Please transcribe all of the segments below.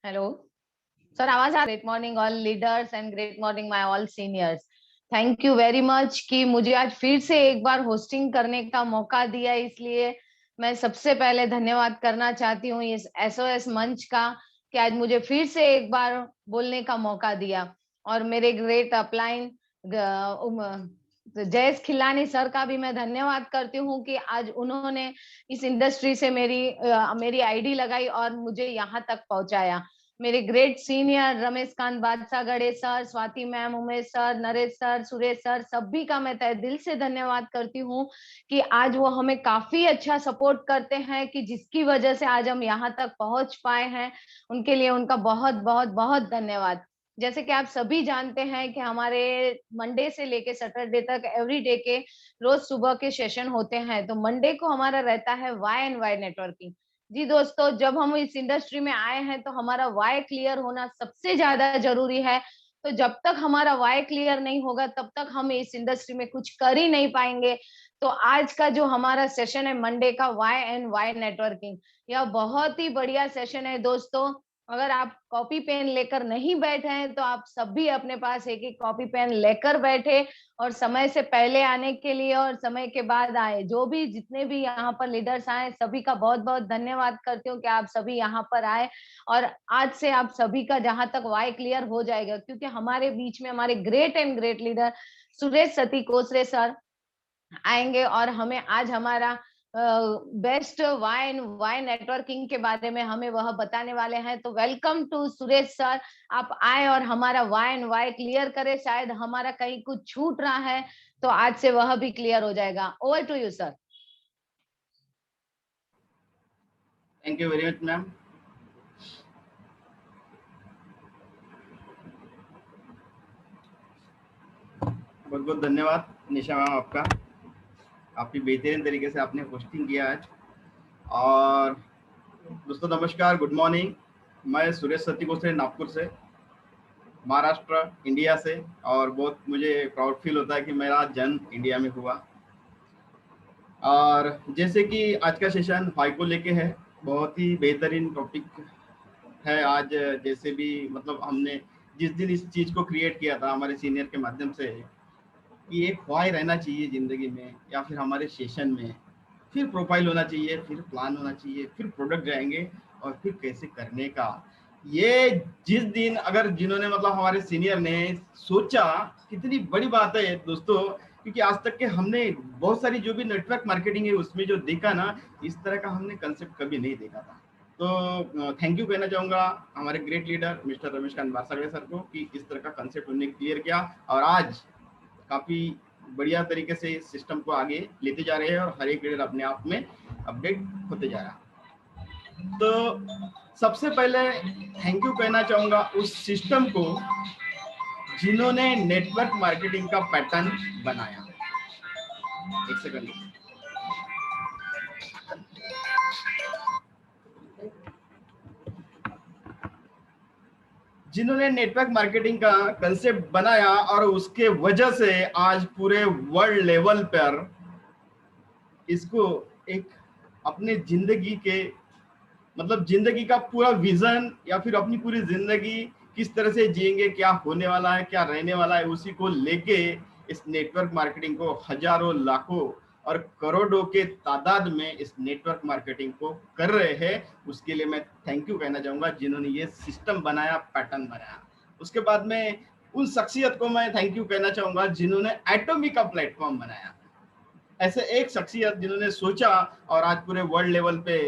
Hello sir, आवाज आ? Great morning all leaders and great morning my all seniors. Thank you very much कि मुझे आज फिर से एक बार होस्टिंग करने का मौका दिया, इसलिए मैं सबसे पहले धन्यवाद करना चाहती हूँ इस एसओएस मंच का कि आज मुझे फिर से एक बार बोलने का मौका दिया। और मेरे ग्रेट अपलाइन जयेश खिलानी सर का भी मैं धन्यवाद करती हूँ कि आज उन्होंने इस इंडस्ट्री से मेरी आईडी लगाई और मुझे यहाँ तक पहुंचाया। मेरे great senior Ramesh Kant Badshahgadhe sir, Swati ma'am, Umesh sir, Naresh sir, Suresh sir, सभी का मैं तहे दिल से धन्यवाद करती हूँ कि आज वो हमें काफी अच्छा सपोर्ट करते हैं कि जिसकी वजह से आज हम यहाँ तक पहुंच पाए हैं। उनके लिए उनका बहुत बहुत बहुत धन्यवाद। जैसे कि आप सभी जानते हैं कि हमारे मंडे से लेके सैटरडे तक एवरी डे के रोज सुबह के सेशन होते हैं। तो मंडे को हमारा रहता है वाई एंड वाई नेटवर्किंग। जी दोस्तों, जब हम इस इंडस्ट्री में आए हैं तो हमारा वाई क्लियर होना सबसे ज्यादा जरूरी है। तो जब तक हमारा वाई क्लियर नहीं होगा तब तक हम इस इंडस्ट्री में कुछ कर ही नहीं पाएंगे। तो आज का जो हमारा सेशन है मंडे का वाई एंड वाई नेटवर्किंग, यह बहुत ही बढ़िया सेशन है दोस्तों। अगर आप कॉपी पेन लेकर नहीं बैठे हैं तो आप सभी अपने पास एक एक कॉपी पेन लेकर बैठे और समय से पहले आने के लिए और समय के बाद आए। जो भी जितने भी यहाँ पर लीडर्स आए सभी का बहुत बहुत धन्यवाद करती हूँ कि आप सभी यहाँ पर आए। और आज से आप सभी का जहां तक वाई क्लियर हो जाएगा, क्योंकि हमारे बीच में हमारे great and great leader Suresh Sati Kosare sir आएंगे और हमें आज हमारा best why and why networking के बारे में हमें वह बताने वाले हैं। तो वेलकम टू सुरेश सर। आप आए और हमारा वाई एंड वाई क्लियर करें। शायद हमारा कहीं कुछ छूट रहा है तो आज से वह भी क्लियर हो जाएगा। Over to you sir. Thank you very much ma'am. बहुत बहुत धन्यवाद निशा मैम आपका। काफ़ी बेहतरीन तरीके से आपने होस्टिंग किया आज। और दोस्तों नमस्कार, गुड मॉर्निंग। मैं सुरेश सती कोसरे नागपुर से, महाराष्ट्र, इंडिया से। और बहुत मुझे प्राउड फील होता है कि मेरा जन्म इंडिया में हुआ। और जैसे कि आज का सेशन वाई को लेके है, बहुत ही बेहतरीन टॉपिक है आज। जैसे भी मतलब हमने जिस दिन इस चीज़ को क्रिएट किया था हमारे सीनियर के माध्यम से कि एक वाई रहना चाहिए ज़िंदगी में या फिर हमारे सेशन में, फिर प्रोफाइल होना चाहिए, फिर प्लान होना चाहिए, फिर प्रोडक्ट जाएंगे और फिर कैसे करने का। ये जिस दिन अगर जिन्होंने मतलब हमारे सीनियर ने सोचा, कितनी बड़ी बात है दोस्तों। क्योंकि आज तक के हमने बहुत सारी जो भी नेटवर्क मार्केटिंग है उसमें जो देखा ना, इस तरह का हमने कंसेप्ट कभी नहीं देखा था। तो थैंक यू कहना चाहूँगा हमारे great leader mister Ramesh Kant Badshahgadhe sir को कि इस तरह का कंसेप्ट उन्होंने क्लियर किया और आज काफ़ी बढ़िया तरीके से इस सिस्टम को आगे लेते जा रहे हैं और हर एक लीडर अपने आप में अपडेट होते जा रहा है। तो सबसे पहले थैंक यू कहना चाहूँगा उस सिस्टम को जिन्होंने नेटवर्क मार्केटिंग का पैटर्न बनाया। एक सेकंड। जिन्होंने नेटवर्क मार्केटिंग का कंसेप्ट बनाया और उसके वजह से आज पूरे वर्ल्ड लेवल पर इसको एक अपने जिंदगी के मतलब जिंदगी का पूरा विजन या फिर अपनी पूरी जिंदगी किस तरह से जिएंगे, क्या होने वाला है, क्या रहने वाला है, उसी को लेके इस नेटवर्क मार्केटिंग को हजारों, लाखों और करोड़ों के तादाद में इस नेटवर्क मार्केटिंग को कर रहे हैं। उसके लिए मैं थैंक यू कहना चाहूँगा जिन्होंने ये सिस्टम बनाया, पैटर्न बनाया। उसके बाद में उन शख्सियत को मैं थैंक यू कहना चाहूँगा जिन्होंने एटॉमिक का प्लेटफॉर्म बनाया। ऐसे एक शख्सियत जिन्होंने सोचा और आज पूरे वर्ल्ड लेवल पे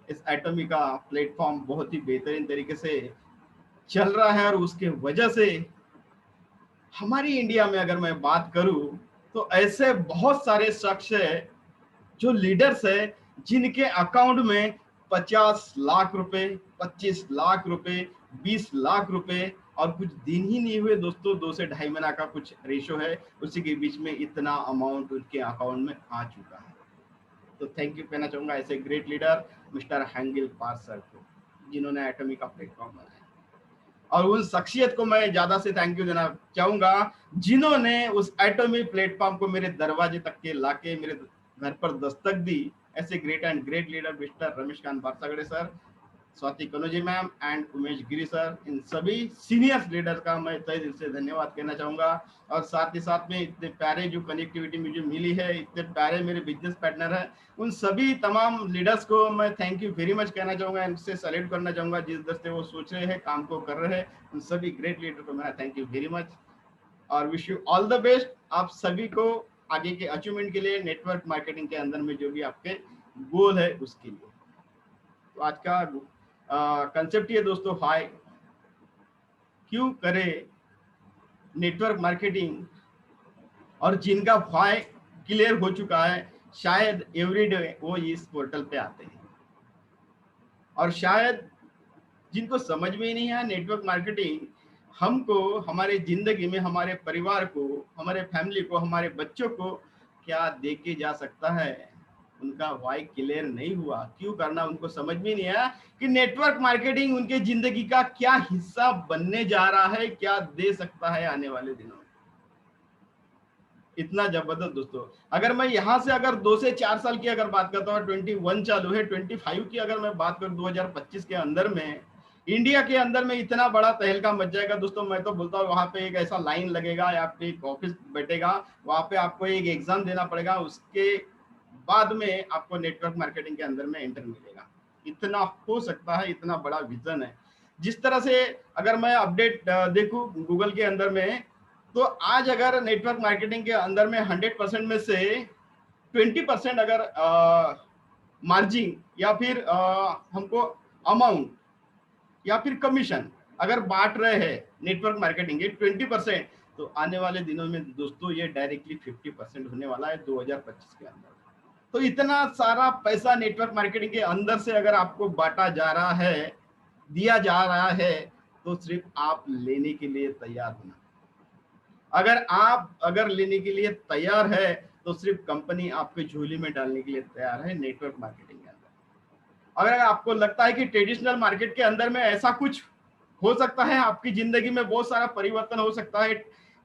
इस एटॉमिक का प्लेटफॉर्म बहुत ही बेहतरीन तरीके से चल रहा है। और उसके वजह से हमारी इंडिया में अगर मैं बात करूं तो ऐसे बहुत सारे शख्स है जो लीडर्स है जिनके अकाउंट में 50 लाख रुपए, 25 लाख रुपए, 20 लाख रुपए और कुछ दिन ही नहीं हुए दोस्तों, 2 से ढाई महीना का कुछ रेशो है, उसी के बीच में इतना अमाउंट उनके अकाउंट में आ चुका है। तो थैंक यू कहना चाहूँगा ऐसे ग्रेट लीडर मिस्टर हैंगिल पार सर को जिन्होंने एटॉमिक का प्लेटफॉर्म बनाया। और उन शख्सियत को मैं ज़्यादा से थैंक यू देना चाहूँगा जिन्होंने उस एटॉमिक प्लेटफॉर्म को मेरे दरवाजे तक के लाके मेरे घर पर दस्तक दी। ऐसे great and great leader mister Ramesh Kant Badshahgadhe sir, Swati Kanoji ma'am and Umesh Giri sir, इन सभी सीनियर लीडर्स का मैं तहे दिल से धन्यवाद कहना चाहूँगा। और साथ ही साथ में इतने प्यारे जो कनेक्टिविटी मुझे मिली है, इतने प्यारे मेरे बिजनेस पार्टनर हैं, उन सभी तमाम लीडर्स को मैं थैंक यू वेरी मच कहना चाहूँगा, इनसे सैल्यूट करना चाहूँगा। जिस दर से वो सोच रहे हैं, काम को कर रहे हैं, उन सभी ग्रेट लीडर को मेरा थैंक यू वेरी मच और wish you all the best आप सभी को आगे के अचीवमेंट के लिए, नेटवर्क मार्केटिंग के अंदर में जो भी आपके गोल है उसके लिए। तो आज का कंसेप्ट ये दोस्तों, हाय क्यों करें नेटवर्क मार्केटिंग, और जिनका व्हाई क्लियर हो चुका है शायद एवरीडे वो इस पोर्टल पे आते हैं, और शायद जिनको समझ में ही नहीं है नेटवर्क मार्केटिंग हमको हमारे जिंदगी में, हमारे परिवार को, हमारे फैमिली को, हमारे बच्चों को क्या दे के जा सकता है, उनका वाई क्लियर नहीं हुआ। क्यों करना उनको समझ में नहीं आया कि नेटवर्क मार्केटिंग उनके जिंदगी का क्या हिस्सा बनने जा रहा है, क्या दे सकता है आने वाले दिनों में। इतना जबरदस्त दोस्तों, अगर मैं यहाँ से अगर 2 से 4 साल की अगर बात करता हूँ, 21 चालू है, 25 की अगर मैं बात करूँ 2025 के अंदर में इंडिया के अंदर में इतना बड़ा तहलका मच जाएगा दोस्तों। मैं तो बोलता हूँ वहां पे एक ऐसा लाइन लगेगा या फिर एक ऑफिस बैठेगा, वहां पे आपको एक एग्जाम देना पड़ेगा, उसके बाद में आपको नेटवर्क मार्केटिंग के अंदर में एंटर मिलेगा। इतना हो सकता है, इतना बड़ा विजन है। जिस तरह से अगर मैं अपडेट देखूं गूगल के अंदर में, तो आज अगर नेटवर्क मार्केटिंग के अंदर में 100% में से 20% अगर मार्जिन या फिर हमको अमाउंट या फिर कमीशन अगर बांट रहे हैं नेटवर्क मार्केटिंग के 20%, तो आने वाले दिनों में दोस्तों ये डायरेक्टली 50% होने वाला है 2025 के अंदर। तो इतना सारा पैसा नेटवर्क मार्केटिंग के अंदर से अगर आपको बांटा जा रहा है, दिया जा रहा है, तो सिर्फ आप लेने के लिए तैयार होना। अगर लेने के लिए तैयार है तो सिर्फ कंपनी आपके झोली में डालने के लिए तैयार है नेटवर्क मार्केटिंग के अंदर। अगर आपको लगता है कि ट्रेडिशनल मार्केट के अंदर में ऐसा कुछ हो सकता है, आपकी जिंदगी में बहुत सारा परिवर्तन हो सकता है,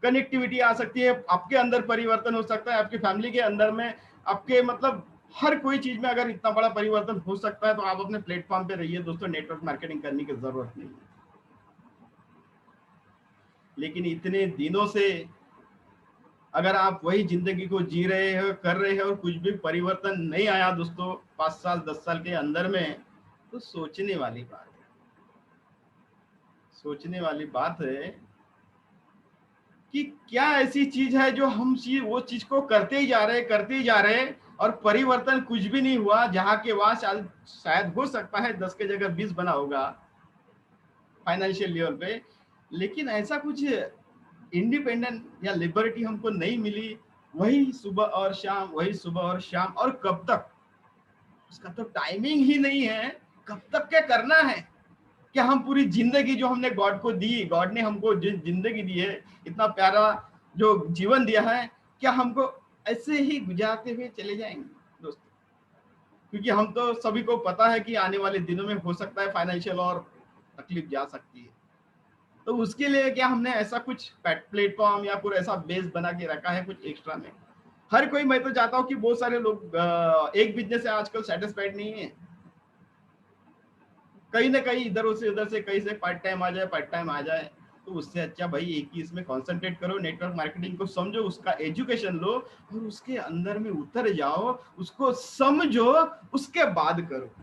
कनेक्टिविटी आ सकती है, आपके अंदर परिवर्तन हो सकता है, आपकी फैमिली के अंदर में, आपके मतलब हर कोई चीज में अगर इतना बड़ा परिवर्तन हो सकता है, तो आप अपने प्लेटफॉर्म पे रहिए दोस्तों, नेटवर्क मार्केटिंग करने की जरूरत नहीं है। लेकिन इतने दिनों से अगर आप वही जिंदगी को जी रहे हो, कर रहे हो, और कुछ भी परिवर्तन नहीं आया दोस्तों 5 साल 10 साल के अंदर में, तो सोचने वाली बात है। सोचने वाली बात है कि क्या ऐसी चीज है जो हम वो चीज को करते ही जा रहे और परिवर्तन कुछ भी नहीं हुआ, जहां के वहां शायद हो सकता है 10 के जगह 20 बना होगा फाइनेंशियल लेवल पे, लेकिन ऐसा कुछ इंडिपेंडेंट या लिबर्टी हमको नहीं मिली। वही सुबह और शाम, वही सुबह और शाम, और कब तक, उसका तो टाइमिंग ही नहीं है। कब तक क्या करना है? क्या हम पूरी जिंदगी जो हमने गॉड को दी, गॉड ने हमको जिंदगी दी है, इतना प्यारा जो जीवन दिया है, क्या हमको ऐसे ही गुजारते हुए चले जाएंगे दोस्तों? क्योंकि हम तो सभी को पता है कि आने वाले दिनों में हो सकता है फाइनेंशियल और तकलीफ जा सकती है। तो उसके लिए क्या हमने ऐसा कुछ प्लेटफॉर्म या कुछ ऐसा बेस बना के रखा है कुछ एक्स्ट्रा में? हर कोई, मैं तो चाहता हूँ कि बहुत सारे लोग एक बिजनेस से आजकल सेटिस्फाइड नहीं है, कहीं ना कहीं इधर से उधर से कहीं से पार्ट टाइम आ जाए। तो उससे अच्छा भाई एक ही इसमें कंसंट्रेट करो, नेटवर्क मार्केटिंग को समझो, उसका एजुकेशन लो और उसके अंदर में उतर जाओ, उसको समझो, उसके बाद करो।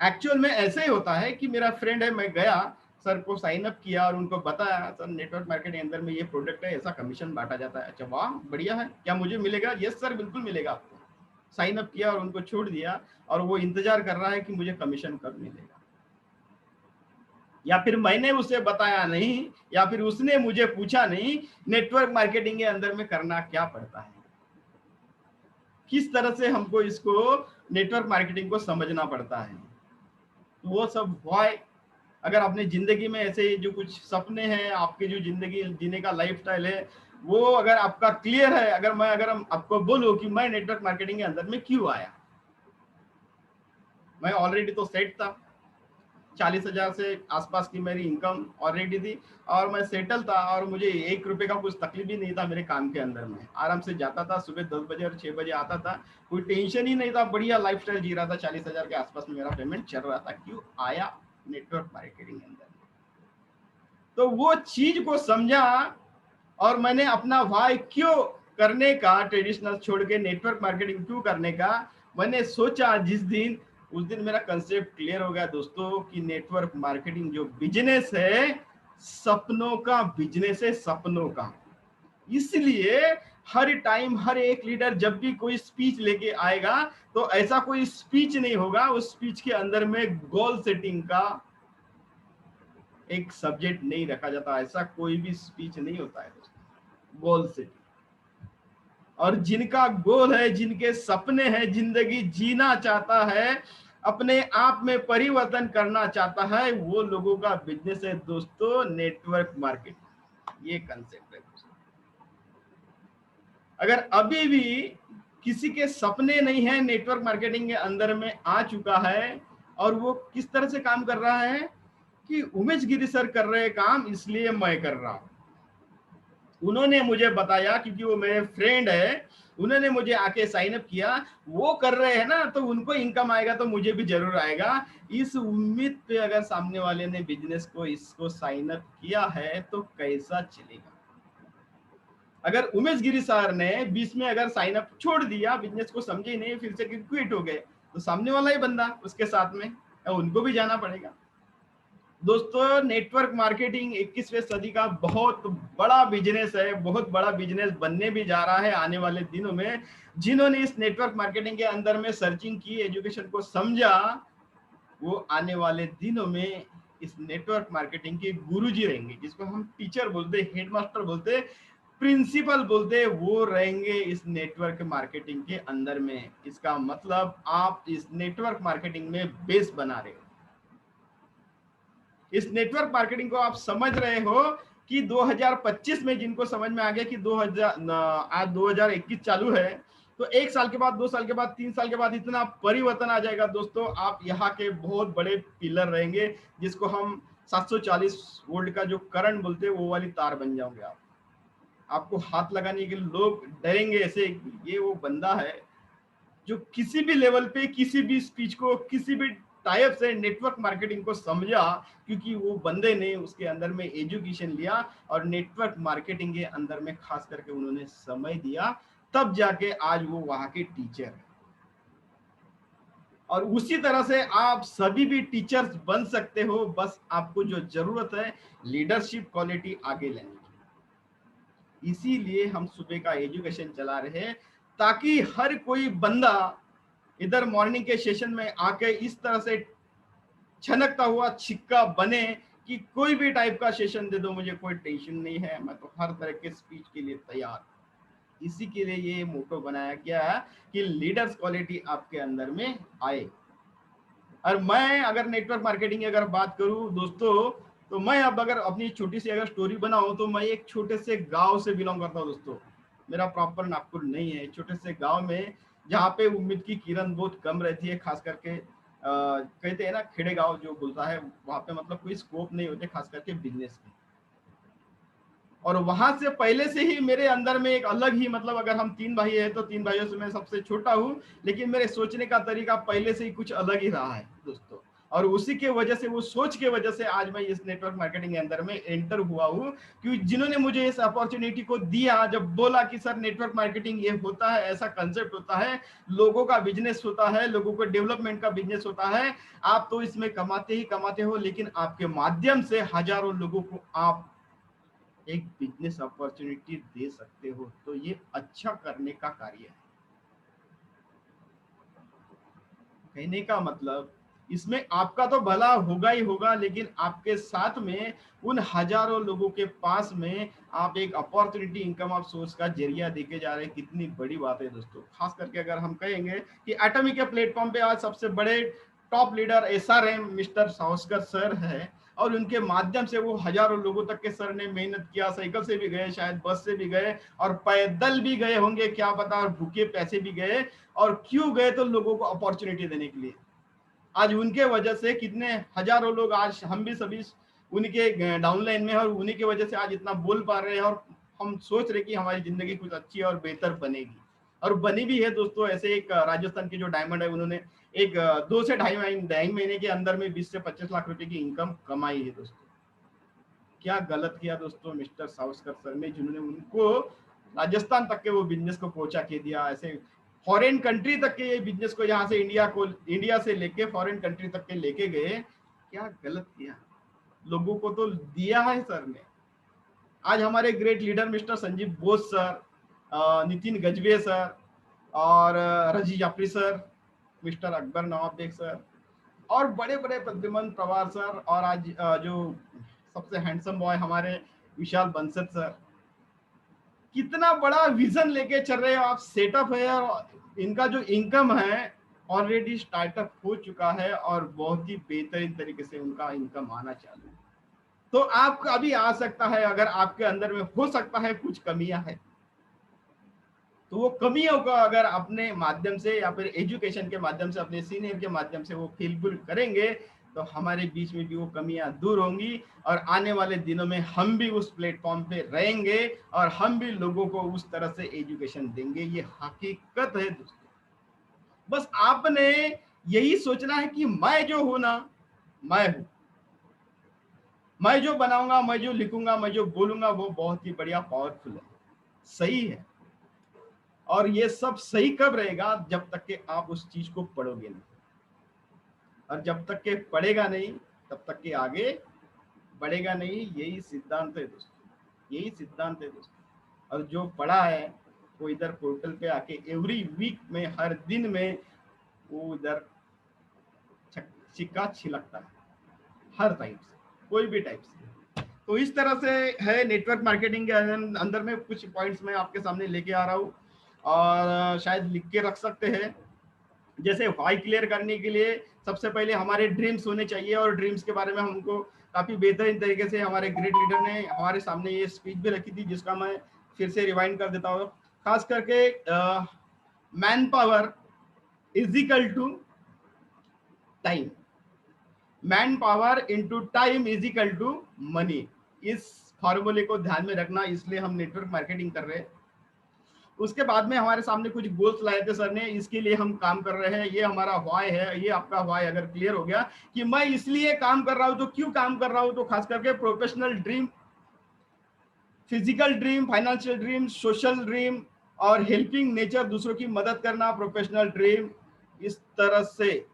एक्चुअल में ऐसे ही होता है कि मेरा फ्रेंड है, मैं गया सर को साइन अप किया और उनको बताया सर नेटवर्क मार्केटिंग के अंदर में ये प्रोडक्ट है, ऐसा कमीशन बांटा जाता है। अच्छा वाह बढ़िया है, क्या मुझे मिलेगा? यस सर बिल्कुल मिलेगा आपको। साइन अप किया और उनको छोड़ दिया, और वो इंतजार कर रहा है कि मुझे कमीशन कब मिलेगा। या फिर मैंने उसे बताया नहीं, या फिर उसने मुझे पूछा नहीं नेटवर्क मार्केटिंग के अंदर में करना क्या पड़ता है, किस तरह से हमको इसको नेटवर्क मार्केटिंग को समझना पड़ता है। तो वो सब व्हाई, अगर अपनी जिंदगी में ऐसे जो कुछ सपने हैं, आपकी जो जिंदगी जीने का लाइफस्टाइल है, वो अगर आपका क्लियर है, अगर हम आपको बोलूं कि मैं नेटवर्क मार्केटिंग के अंदर में क्यों आया, मैं ऑलरेडी तो सेट था, 40,000 से आसपास की मेरी इनकम ऑलरेडी थी और मैं सेटल था और मुझे 1 रुपए का कुछ तकलीफ भी नहीं था मेरे काम के अंदर में। आराम से जाता था, सुबह 10 बजे और 6 बजे आता था, कोई टेंशन ही नहीं था, बढ़िया लाइफस्टाइल जी रहा था। 40,000 के आसपास में मेरा पेमेंट चल रहा था। क्यों आया? नेटवर्क मार्केटिंग के अंदर। तो वो चीज को समझा और मैंने अपना वाई क्यों करने का, ट्रेडिशनल छोड़ के नेटवर्क मार्केटिंग क्यों करने का मैंने सोचा जिस दिन, उस दिन मेरा कंसेप्ट क्लियर हो गया दोस्तों कि नेटवर्क मार्केटिंग जो बिजनेस है, सपनों का बिजनेस है, सपनों का। इसलिए हर टाइम हर एक लीडर जब भी कोई स्पीच लेके आएगा तो ऐसा कोई स्पीच नहीं होगा, उस स्पीच के अंदर में गोल सेटिंग का एक सब्जेक्ट नहीं रखा जाता। ऐसा कोई भी स्पीच नहीं होता है दोस्तों। गोल सेटिंग, और जिनका गोल है, जिनके सपने हैं, जिंदगी जीना चाहता है, अपने आप में परिवर्तन करना चाहता है, वो लोगों का बिजनेस है दोस्तों नेटवर्क मार्केटिंग। ये कंसेप्ट है दोस्तों। अगर अभी भी किसी के सपने नहीं है, नेटवर्क मार्केटिंग के अंदर में आ चुका है और वो किस तरह से काम कर रहा है कि उमेश गिरी सर कर रहे काम इसलिए मैं कर रहा हूं, उन्होंने मुझे बताया क्योंकि वो मेरे फ्रेंड है, उन्होंने मुझे आके साइन अप किया, वो कर रहे हैं ना तो उनको इनकम आएगा तो मुझे भी जरूर आएगा। इस उम्मीद पे अगर सामने वाले ने बिजनेस को इसको साइन अप किया है तो कैसा चलेगा। अगर उमेश गिरी सर ने बीच में अगर साइन अप छोड़ दिया, बिजनेस को समझे नहीं, फिर से क्विट हो गए, तो सामने वाला ही बंदा उसके साथ में उनको भी जाना पड़ेगा। दोस्तों नेटवर्क मार्केटिंग 21वीं सदी का बहुत बड़ा बिजनेस है, बहुत बड़ा बिजनेस बनने भी जा रहा है आने वाले दिनों में। जिन्होंने इस नेटवर्क मार्केटिंग के अंदर में सर्चिंग की, एजुकेशन को समझा, वो आने वाले दिनों में इस नेटवर्क मार्केटिंग के गुरुजी रहेंगे, जिसको हम टीचर बोलते, हेडमास्टर बोलते, प्रिंसिपल बोलते, वो रहेंगे इस नेटवर्क मार्केटिंग के अंदर में। इसका मतलब आप इस नेटवर्क मार्केटिंग में बेस बना रहे हो। इस नेटवर्क मार्केटिंग को आप समझ रहे हो कि 2025 में जिनको समझ में आ गया कि 2021 चालू है, तो 1 साल के बाद, 2 साल के बाद, 3 साल के बाद इतना परिवर्तन आ जाएगा दोस्तों। आप यहाँ के बहुत बड़े पिलर रहेंगे, जिसको हम 740 वोल्ट का जो करंट बोलते हैं, वो वाली तार बन जाओगे आप। आपको हाथ लगाने के लोग डरेंगे, ऐसे ये वो बंदा है जो किसी भी लेवल पे, किसी भी स्पीच को, किसी भी टाइप से नेटवर्क मार्केटिंग को समझा, क्योंकि वो बंदे ने उसके अंदर में एजुकेशन लिया और नेटवर्क मार्केटिंग के अंदर में खास करके उन्होंने समय दिया, तब जाके आज वो वहां के टीचर है। और उसी तरह से आप सभी भी टीचर्स बन सकते हो, बस आपको जो जरूरत है लीडरशिप क्वालिटी आगे लेने की। इसीलिए हम सुबह का एजुकेशन चला रहे हैं, ताकि हर कोई बंदा इधर मॉर्निंग के सेशन में आके इस तरह से छनकता हुआ छिक्का बने कि कोई भी टाइप का सेशन दे दो, मुझे कोई टेंशन नहीं है, मैं तो हर तरह के स्पीच के लिए तैयार। इसी के लिए ये मोटो बनाया गया है कि लीडर्स क्वालिटी आपके अंदर में आए। और मैं अगर नेटवर्क मार्केटिंग की अगर बात करूं दोस्तों, तो मैं अब अगर अपनी छोटी सी अगर स्टोरी बनाऊं, तो मैं एक छोटे से गांव से बिलोंग करता हूं दोस्तों। मेरा प्रॉपर नागपुर नहीं है, छोटे से गांव में, जहाँ पे उम्मीद की किरण बहुत कम रहती है। खास करके कहते हैं ना खेड़े गांव जो बोलता है, वहां पे मतलब कोई स्कोप नहीं होते, खास करके बिजनेस में। और वहां से पहले से ही मेरे अंदर में एक अलग ही, मतलब अगर हम 3 भाई है तो 3 भाइयों से मैं सबसे छोटा हूँ, लेकिन मेरे सोचने का तरीका पहले से ही कुछ अलग ही रहा है दोस्तों। और उसी के वजह से, वो सोच के वजह से आज मैं इस नेटवर्क मार्केटिंग के अंदर में एंटर हुआ हूँ। क्योंकि जिन्होंने मुझे इस अपॉर्चुनिटी को दिया, जब बोला कि सर नेटवर्क मार्केटिंग ये होता है, ऐसा कंसेप्ट होता है, लोगों का बिजनेस होता है, लोगों को डेवलपमेंट का बिजनेस होता है, आप तो इसमें कमाते ही कमाते हो, लेकिन आपके माध्यम से हजारों लोगों को आप एक बिजनेस अपॉर्चुनिटी दे सकते हो, तो ये अच्छा करने का कार्य है। कहने का मतलब इसमें आपका तो भला होगा ही होगा, लेकिन आपके साथ में उन हजारों लोगों के पास में आप एक अपॉर्चुनिटी, इनकम ऑफ सोर्स का जरिया देके जा रहे हैं। कितनी बड़ी बात है दोस्तों। खास करके अगर हम कहेंगे कि एटॉमिक के प्लेटफॉर्म पे आज सबसे बड़े top leader SRM mister Savaskar sir है, और उनके माध्यम से वो हजारों लोगों तक के सर ने मेहनत किया। साइकिल से भी गए, शायद बस से भी गए, और पैदल भी गए होंगे क्या पता, और भूखे पैसे भी गए। और क्यों गए? तो लोगों को अपॉर्चुनिटी देने के लिए। आज उनके वजह से कितने हजारों लोग, आज हम भी सभी उनके डाउनलाइन में, और उन्हीं की वजह से आज इतना बोल पा रहे हैं, और हम सोच रहे कि हमारी जिंदगी कुछ अच्छी और बेहतर बनेगी, और बनी भी है दोस्तों। ऐसे एक राजस्थान की जो डायमंड है, उन्होंने एक 2 से ढाई महीने के अंदर में 20 से 25 लाख रुपए की इनकम कमाई है दोस्तों। क्या गलत किया दोस्तों मिस्टर सावस्कर सर ने, जिन्होंने उनको राजस्थान तक के वो बिजनेस को पहुंचा के दिया, ऐसे फॉरेन कंट्री तक के ये बिजनेस को, यहाँ से इंडिया से लेके फॉरेन कंट्री तक के लेके गए। क्या गलत किया, लोगों को तो दिया है सर ने। आज हमारे great leader mister Sanjeev Bose sir, Nitin गजबे सर, और रजी जाफरी सर, मिस्टर अकबर नवाब बेग सर, और बड़े बड़े प्रद्युमन पवार सर, और आज जो सबसे हैंडसम बॉय हमारे विशाल बंसत सर, कितना बड़ा विजन लेके चल रहे हो आप। सेटअप है और इनका जो इनकम है ऑलरेडी स्टार्टअप हो चुका है, और बहुत ही बेहतरीन तरीके से उनका इनकम आना चालू है। तो आपका अभी आ सकता है, अगर आपके अंदर में हो सकता है कुछ कमियां है, तो वो कमियों को अगर अपने माध्यम से या फिर एजुकेशन के माध्यम से, अपने सीनियर के माध्यम से वो फिलफिल करेंगे, तो हमारे बीच में भी वो कमियां दूर होंगी, और आने वाले दिनों में हम भी उस प्लेटफॉर्म पे रहेंगे, और हम भी लोगों को उस तरह से एजुकेशन देंगे। ये हकीकत है दोस्तों। बस आपने यही सोचना है कि मैं जो हूं ना, मैं हूं, मैं जो बनाऊंगा, मैं जो लिखूंगा, मैं जो बोलूंगा, वो बहुत ही बढ़िया पावरफुल है, सही है। और ये सब सही कब रहेगा, जब तक कि आप उस चीज को पढ़ोगे नहीं, और जब तक के पढ़ेगा नहीं तब तक के आगे बढ़ेगा नहीं। यही सिद्धांत है दोस्तों, यही सिद्धांत है दोस्तों। और जो पढ़ा है वो इधर पोर्टल पे आके एवरी वीक में, हर दिन में वो इधर सिक्का छिलकता है, हर टाइप से, कोई भी टाइप से। तो इस तरह से है नेटवर्क मार्केटिंग के अंदर में कुछ पॉइंट्स मैं आपके सामने लेके आ रहा हूँ, और शायद लिख के रख सकते हैं। जैसे वाई क्लियर करने के लिए सबसे पहले हमारे ड्रीम्स होने चाहिए, और ड्रीम्स के बारे में हमको काफी बेहतरीन तरीके से हमारे ग्रेट लीडर ने हमारे सामने ये स्पीच भी रखी थी, जिसका मैं फिर से रिवाइंड कर देता हूँ। खास करके man power is equal to time, man power into time is equal to money. इस फॉर्मूले को ध्यान में रखना, इसलिए हम नेटवर्क मार्केटिंग कर रहे हैं। उसके बाद में हमारे सामने कुछ गोल्स लाए थे सर ने, इसके लिए हम काम कर रहे हैं। ये हमारा व्हाई है, ये आपका व्हाई अगर क्लियर हो गया कि मैं इसलिए काम कर रहा हूं, तो क्यों काम कर रहा हूं, तो खास करके professional dream, physical dream, financial dream, social dream, और हेल्पिंग नेचर, दूसरों की मदद करना, प्रोफेशनल ड्रीम। इस तरह से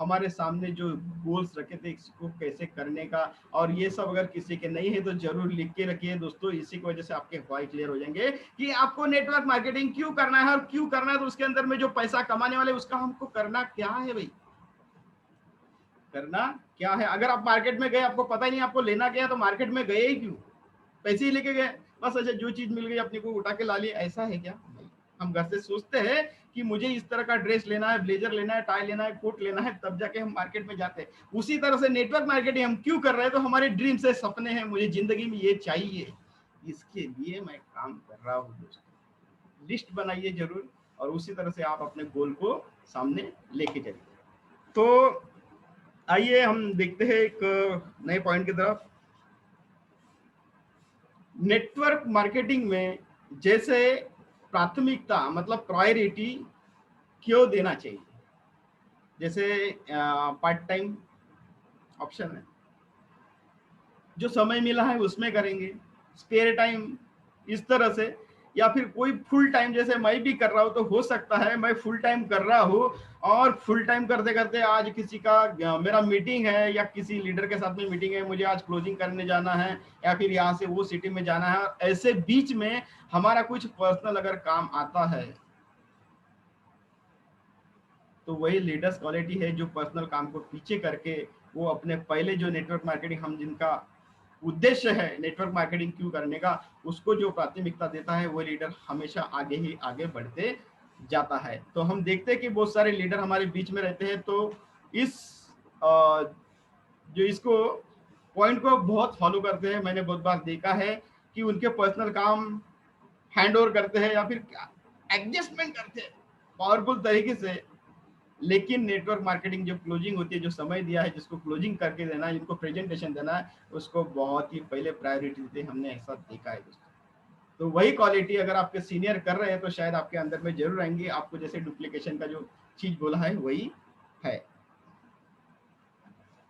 हमारे सामने जो गोल्स रखे थे इसको कैसे करने का, और ये सब अगर किसी के नहीं है तो जरूर लिख के रखिए दोस्तों। इसी की वजह से आपके व्हाई क्लियर हो जाएंगे कि आपको नेटवर्क मार्केटिंग क्यों करना है, और क्यों करना है, तो उसके अंदर में जो पैसा कमाने वाले उसका हमको करना क्या है भाई, करना क्या है। अगर आप मार्केट में गए, आपको पता ही नहीं आपको लेना क्या है, तो मार्केट में गए ही क्यों, पैसे ही लेके गए बस। अच्छा, जो चीज मिल गई अपने को उठा के ला ली, ऐसा है क्या। हम घर से सोचते हैं कि मुझे इस तरह का ड्रेस लेना है, ब्लेजर लेना है, टाई लेना है, कोट लेना है, तब जाके हम मार्केट में जाते हैं। उसी तरह से नेटवर्क मार्केटिंग हम क्यों कर रहे हैं, तो हमारे ड्रीम्स है, सपने हैं, मुझे जिंदगी में ये चाहिए, इसके लिए मैं काम कर रहा हूँ दोस्तों। लिस्ट बनाइए जरूर, और उसी तरह से आप अपने गोल को सामने लेके जाइए। तो आइए हम देखते हैं एक नए पॉइंट की तरफ। नेटवर्क मार्केटिंग में जैसे प्राथमिकता, मतलब प्रायोरिटी क्यों देना चाहिए। जैसे पार्ट टाइम ऑप्शन है, जो समय मिला है उसमें करेंगे, स्पेयर टाइम इस तरह से, या फिर कोई फुल टाइम जैसे मैं भी कर रहा हूँ। तो हो सकता है मैं फुल टाइम कर रहा हूँ, और फुल टाइम करते करते आज किसी का मेरा मीटिंग है, या किसी लीडर के साथ में मीटिंग है, मुझे आज क्लोजिंग करने जाना है, या फिर यहाँ से वो सिटी में जाना है। ऐसे बीच में हमारा कुछ पर्सनल अगर काम आता है, तो वही लीडर्स क्वालिटी है जो पर्सनल काम को पीछे करके वो अपने पहले जो नेटवर्क मार्केटिंग, हम जिनका उद्देश्य है नेटवर्क मार्केटिंग क्यों करने का, उसको जो प्राथमिकता देता है वो लीडर हमेशा आगे ही आगे बढ़ते जाता है। तो हम देखते हैं कि बहुत सारे लीडर हमारे बीच में रहते हैं, तो इस जो इसको पॉइंट को बहुत फॉलो करते हैं। मैंने बहुत बार देखा है कि उनके पर्सनल काम हैंड ओवर करते हैं, या फिर एडजस्टमेंट करते हैं पावरफुल तरीके से, लेकिन नेटवर्क मार्केटिंग जो क्लोजिंग होती है, जो समय दिया है, जिसको क्लोजिंग करके देना है, जिनको प्रेजेंटेशन देना है, उसको बहुत ही पहले प्रायोरिटी देते हैं, हमने ऐसा देखा है दोस्तों। तो वही क्वालिटी अगर आपके सीनियर कर रहे हैं तो शायद आपके अंदर में जरूर आएंगी। आपको जैसे डुप्लीकेशन का जो चीज बोला है वही है।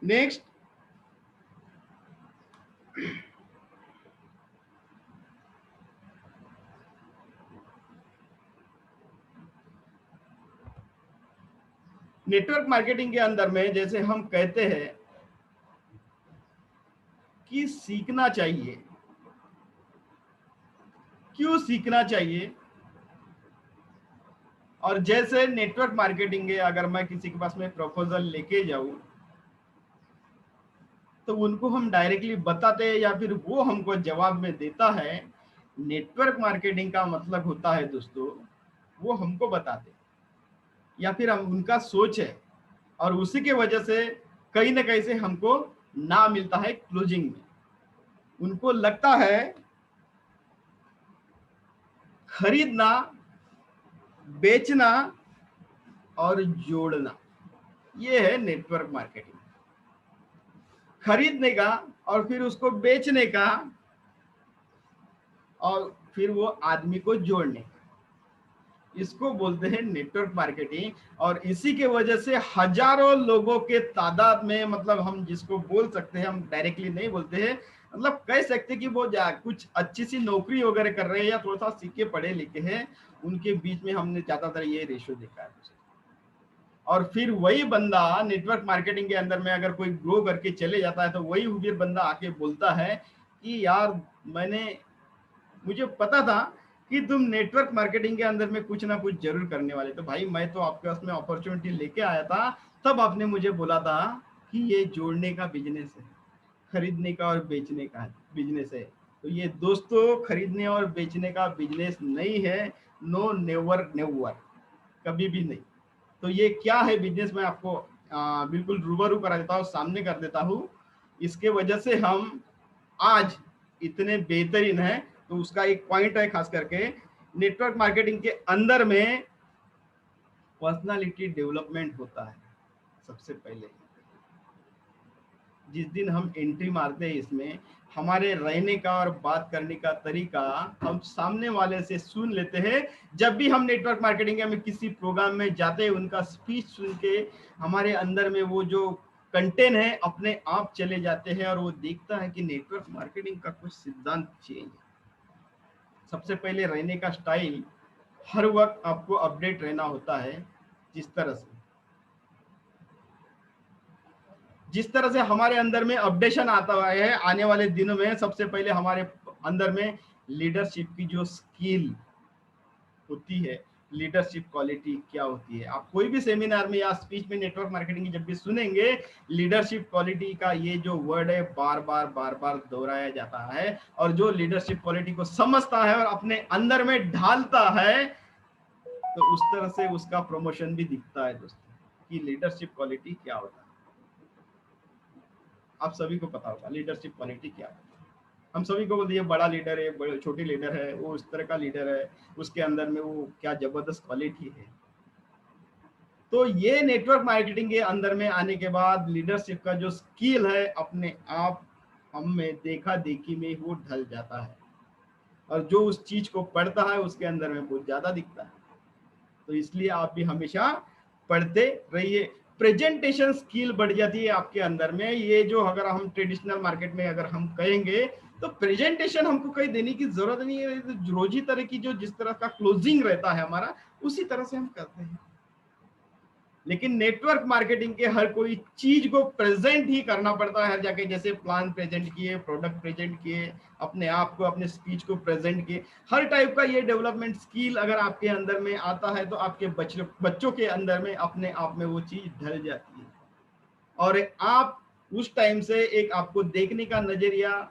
नेक्स्ट, नेटवर्क मार्केटिंग के अंदर में जैसे हम कहते हैं कि सीखना चाहिए। क्यों सीखना चाहिए? और जैसे नेटवर्क मार्केटिंग है, अगर मैं किसी के पास में प्रपोजल लेके जाऊं तो उनको हम डायरेक्टली बताते हैं या फिर वो हमको जवाब में देता है। नेटवर्क मार्केटिंग का मतलब होता है दोस्तों, वो हमको बताते या फिर हम उनका सोच है, और उसी के वजह से कहीं ना कहीं से हमको ना मिलता है क्लोजिंग में। उनको लगता है खरीदना, बेचना और जोड़ना, ये है नेटवर्क मार्केटिंग। खरीदने का और फिर उसको बेचने का और फिर वो आदमी को जोड़ने का, इसको बोलते हैं नेटवर्क मार्केटिंग। और इसी के वजह से हजारों लोगों के तादाद में, मतलब हम जिसको बोल सकते हैं, हम डायरेक्टली नहीं बोलते हैं, मतलब कह सकते कि वो कुछ अच्छी सी नौकरी वगैरह कर रहे हैं या थोड़ा सा सीखे पढ़े लिखे हैं, उनके बीच में हमने ज्यादातर ये रेशियो देखा है। और फिर वही बंदा नेटवर्क मार्केटिंग के अंदर में अगर कोई ग्रो करके चले जाता है तो वही फिर बंदा आके बोलता है कि यार मुझे पता था कि तुम नेटवर्क मार्केटिंग के अंदर में कुछ ना कुछ जरूर करने वाले। तो भाई मैं तो आपके पास में अपॉर्चुनिटी लेके आया था, तब आपने मुझे बोला था कि ये जोड़ने का बिजनेस है, खरीदने का और बेचने का बिजनेस है। तो ये दोस्तों खरीदने और बेचने का बिजनेस नहीं है, नो नेवर नेवर, कभी भी नहीं। तो ये क्या है बिजनेस, मैं आपको बिल्कुल रूबरू करा देता हूँ, सामने कर देता हूँ। इसके वजह से हम आज इतने बेहतरीन हैं। तो उसका एक पॉइंट है खास करके नेटवर्क मार्केटिंग के अंदर में पर्सनालिटी डेवलपमेंट होता है। सबसे पहले जिस दिन हम एंट्री मारते हैं इसमें, हमारे रहने का और बात करने का तरीका हम सामने वाले से सुन लेते हैं। जब भी हम नेटवर्क मार्केटिंग में किसी प्रोग्राम में जाते हैं, उनका स्पीच सुन के हमारे अंदर में वो जो कंटेंट है अपने आप चले जाते हैं, और वो देखता है कि नेटवर्क मार्केटिंग का कुछ सिद्धांत चेंज है। सबसे पहले रहने का स्टाइल, हर वक्त आपको अपडेट रहना होता है। जिस तरह से हमारे अंदर में अपडेशन आता हुआ है, आने वाले दिनों में सबसे पहले हमारे अंदर में लीडरशिप की जो स्किल होती है, लीडरशिप क्वालिटी क्या होती है, आप कोई भी सेमिनार में या स्पीच में नेटवर्क मार्केटिंग की जब भी सुनेंगे, लीडरशिप क्वालिटी का ये जो वर्ड है बार बार दोहराया जाता है। और जो लीडरशिप क्वालिटी को समझता है और अपने अंदर में ढालता है, तो उस तरह से उसका प्रमोशन भी दिखता है दोस्तों, कि लीडरशिप क्वालिटी क्या होता है। आप सभी को पता होगा लीडरशिप क्वालिटी क्या है। हम सभी को बोलते हैं बड़ा लीडर है, छोटी लीडर है, वो उस तरह का लीडर है, उसके अंदर में वो क्या जबरदस्त क्वालिटी है। तो ये नेटवर्क मार्केटिंग के अंदर में आने के बाद लीडरशिप का जो स्किल है अपने आप हम में देखा देखी में वो ढल जाता है, और जो उस चीज को पढ़ता है उसके अंदर में बहुत ज्यादा दिखता है। तो इसलिए आप भी हमेशा पढ़ते रहिए। प्रेजेंटेशन स्किल बढ़ जाती है आपके अंदर में। ये जो अगर हम ट्रेडिशनल मार्केट में अगर हम कहेंगे तो प्रेजेंटेशन हमको कहीं देने की जरूरत नहीं है। रोजी तरह की जो जिस तरह का क्लोजिंग रहता है हमारा, उसी तरह से हम करते हैं। लेकिन नेटवर्क मार्केटिंग के हर कोई चीज को प्रेजेंट ही करना पड़ता है हर जगह। जैसे प्लान प्रेजेंट किए, प्रोडक्ट प्रेजेंट किए, अपने आप को, अपने स्पीच को प्रेजेंट किए, हर टाइप का ये डेवलपमेंट स्किल अगर आपके अंदर में आता है तो आपके बच्चों के अंदर में अपने आप में वो चीज ढल जाती है। और आप उस टाइम से एक आपको देखने का नजरिया,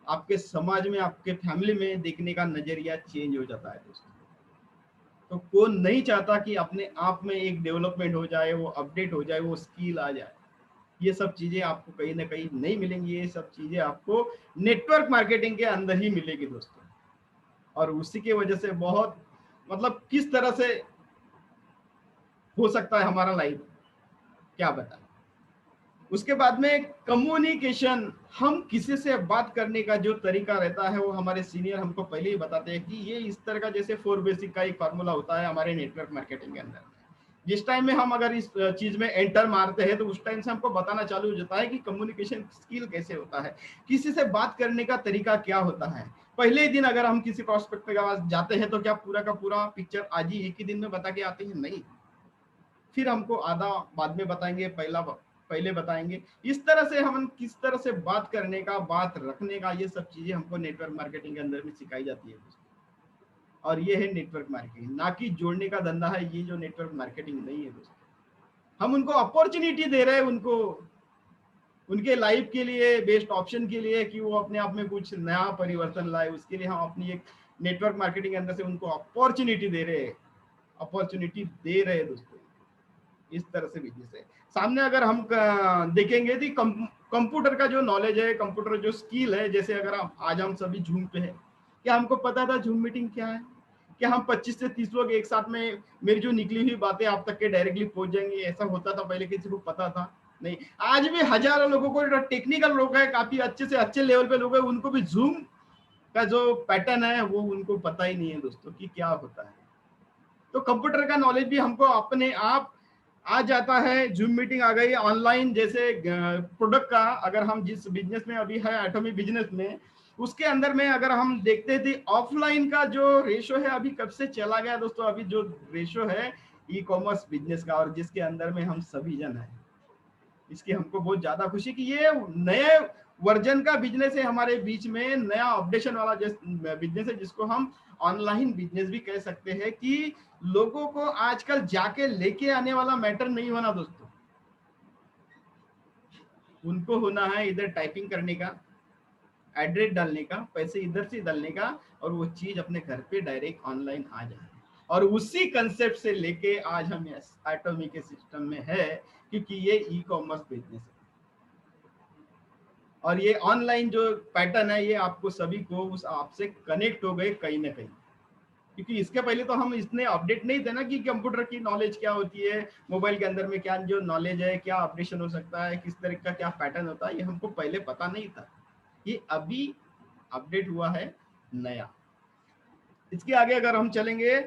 आपके समाज में, आपके फैमिली में देखने का नजरिया चेंज हो जाता है दोस्तों। तो कौन नहीं चाहता कि अपने आप में एक डेवलपमेंट हो जाए, वो अपडेट हो जाए, वो स्किल आ जाए। ये सब चीजें आपको कहीं ना कहीं नहीं मिलेंगी, ये सब चीजें आपको नेटवर्क मार्केटिंग के अंदर ही मिलेगी दोस्तों। और उसी की वजह से बहुत, मतलब किस तरह से हो सकता है हमारा लाइफ, क्या बता। उसके बाद में कम्युनिकेशन, हम किसी से बात करने का जो तरीका रहता है वो हमारे सीनियर हमको पहले ही बताते हैं कि ये इस तरह का, जैसे 4 बेसिक का एक फार्मूला होता है हमारे नेटवर्क मार्केटिंग के अंदर। जिस टाइम में हम अगर इस चीज में एंटर मारते हैं तो उस टाइम से हमको बताना चालू हो जाता है कि कम्युनिकेशन स्किल कैसे होता है, किसी से बात करने का तरीका क्या होता है। पहले ही दिन अगर हम किसी प्रोस्पेक्ट के पास जाते हैं तो क्या पूरा का पूरा पिक्चर आज ही एक ही दिन में बता के आते हैं? नहीं, फिर हमको आधा बाद में बताएंगे, पहले बताएंगे। इस तरह से हम किस तरह से बात करने का, बात रखने का, ये सब चीजें हमको नेटवर्क मार्केटिंग के अंदर में सिखाई जाती है। और ये है नेटवर्क मार्केटिंग, ना कि जोड़ने का धंधा है ये जो नेटवर्क मार्केटिंग नहीं है दोस्तों। हम उनको अपॉर्चुनिटी दे रहे हैं, उनको उनके लाइफ के लिए बेस्ट ऑप्शन के लिए कि वो अपने आप में कुछ नया परिवर्तन लाए, उसके लिए हम अपनी एक नेटवर्क मार्केटिंग के अंदर से उनको अपॉर्चुनिटी दे रहे हैं, अपॉर्चुनिटी दे रहे हैं दोस्तों। इस तरह से बिजनेस है। सामने अगर हम देखेंगे तो कंप्यूटर का जो नॉलेज है, कंप्यूटर जो स्किल है, जैसे अगर आज हम सभी जूम पे है, क्या हमको पता था जूम मीटिंग क्या है? क्या हम 25 से 30 लोग एक साथ में मेरी जो निकली हुई बातें आप तक के डायरेक्टली पहुंच जाएंगे? ऐसा होता था पहले? किसी को पता था? नहीं। आज भी हजारों लोगों को, टेक्निकल लोग है, काफी अच्छे से अच्छे लेवल पे लोग है, उनको भी जूम का जो पैटर्न है वो उनको पता ही नहीं है दोस्तों कि क्या होता है। तो कंप्यूटर का नॉलेज भी हमको अपने आप आ जाता है। जूम मीटिंग आ गई ऑनलाइन, जैसे प्रोडक्ट का, अगर हम जिस बिजनेस में अभी है एटॉमिक बिजनेस में, उसके अंदर में अगर हम देखते थे ऑफलाइन का जो रेशो है अभी कब से चला गया दोस्तों। अभी जो रेशो है ई कॉमर्स बिजनेस का, और जिसके अंदर में हम सभी जन है, इसकी हमको बहुत ज्यादा खुशी कि ये नए वर्जन का बिजनेस है हमारे बीच में, नया अपडेशन वाला बिजनेस है, जिसको हम ऑनलाइन बिजनेस भी कह सकते हैं। कि लोगों को आजकल जाके लेके आने वाला मैटर नहीं होना दोस्तों, उनको होना है इधर टाइपिंग करने का, एड्रेस डालने का, पैसे इधर से डालने का, और वो चीज अपने घर पे डायरेक्ट ऑनलाइन आ जाए। और उसी कंसेप्ट से लेके आज हम एटॉमी के सिस्टम में है, क्योंकि ये ई कॉमर्स बिजनेस है। और ये ऑनलाइन जो पैटर्न है ये आपको सभी को उस आपसे कनेक्ट हो गए कहीं ना कहीं, क्योंकि इसके पहले तो हम इतने अपडेट नहीं थे ना कि कंप्यूटर की नॉलेज क्या होती है, मोबाइल के अंदर में क्या जो नॉलेज है, क्या अपडेशन हो सकता है, किस तरह का क्या पैटर्न होता है, ये हमको पहले पता नहीं था। ये अभी अपडेट हुआ है नया। इसके आगे अगर हम चलेंगे